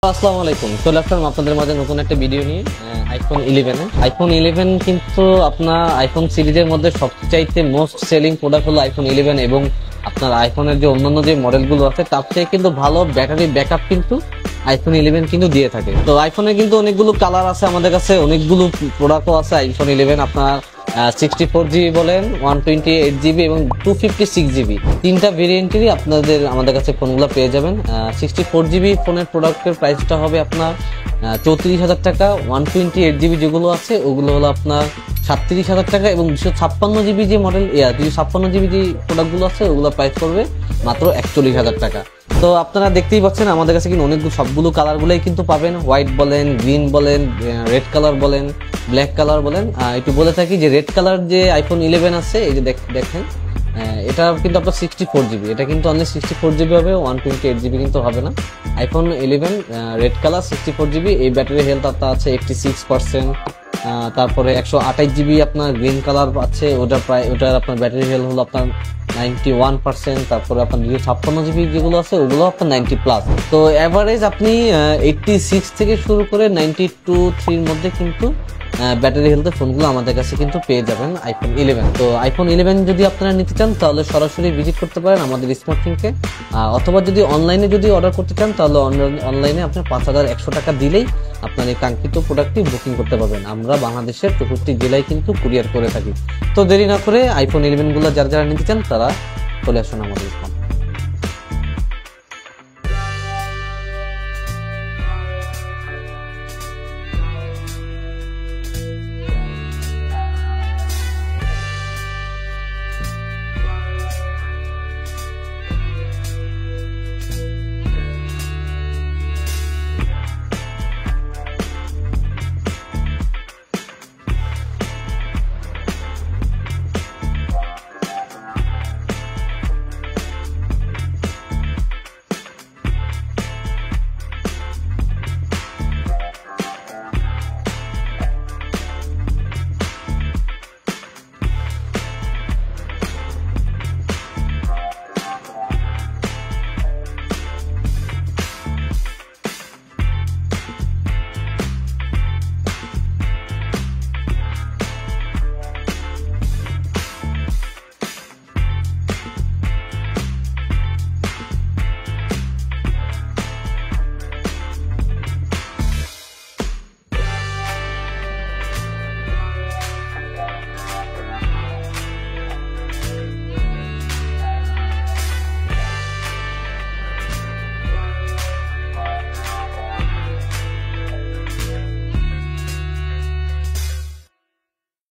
আসসালামু আলাইকুম, চলে আসলাম আপনাদের মাঝে নতুন একটা ভিডিও নিয়ে আইফোন 11 আইফোন 11 কিন্তু আপনার আইফোন সিরিজের মধ্যে সবচাইতে মোস্ট সেলিং প্রোডাক্ট হলো আইফোন 11 এবং আপনার আইফোনের যে অন্যান্য যে মডেলগুলো আছে তার থেকে কিন্তু ভালো ব্যাটারি ব্যাকআপ কিন্তু আইফোন 11 কিন্তু দিয়ে থাকে। তো আইফোনে কিন্তু অনেকগুলো কালার আছে, আমাদের কাছে অনেকগুলো প্রোডাক্টও আছে আইফোন 11 আপনার 64GB বলেন, 128GB এবং 256GB তিনটা ভেরিয়েন্টেরই আমাদের কাছে ফোনগুলো পেয়ে যাবেন। 64GB ফোনের প্রোডাক্টের প্রাইসটা হবে আপনার 34,000 টাকা। 128GB যেগুলো আছে ওগুলো হলো আপনার 37,000 টাকা এবং 256GB যে মডেল 256GB যে প্রোডাক্টগুলো আছে ওগুলো প্রাইস করবে মাত্র 41,000 টাকা। তো আপনারা দেখতেই পাচ্ছেন আমাদের কাছে কিন্তু অনেকগুলো সবগুলো কালারগুলোই কিন্তু পাবেন, হোয়াইট বলেন, গ্রিন বলেন, রেড কালার বলেন, ব্ল্যাক কালার বলেন। একটু বলে থাকি যে রেড কালার যে আইফোন 11 আছে এই যে দেখেন এটা কিন্তু আপনার 64GB, এটা কিন্তু অনলি 64GB হবে, 128GB কিন্তু হবে না। আইফোন 11 রেড কালার 64GB, এই ব্যাটারি হেলথ আপনার আছে 86%। তারপরে 128GB আপনার গ্রিন কালার আছে, ওটার আপনার ব্যাটারি হেলথ হলো আপনার 91%। তারপরে আপনার 256GB যেগুলো আছে ওগুলো আপনার 90+। তো অ্যাভারেজ আপনি 86 থেকে শুরু করে 92-3 মধ্যে কিন্তু ব্যাটারি হেলথের ফোনগুলো আমাদের কাছে কিন্তু পেয়ে যাবেন আইফোন 11। তো আইফোন 11 যদি আপনারা নিতে চান তাহলে সরাসরি ভিজিট করতে পারেন আমাদের স্মার্ট লিংকে, অথবা যদি অনলাইনে অর্ডার করতে চান তাহলে অনলাইনে আপনার 5,100 টাকা দিলেই আপনার এই কাঙ্ক্ষিত প্রোডাক্টটি বুকিং করতে পারবেন। আমরা বাংলাদেশের 64 জেলায় কিন্তু কুরিয়ার করে থাকি। তো দেরি না করে আইফোন 11 গুলো যারা নিতে চান তারা চলে আসুন আমাদের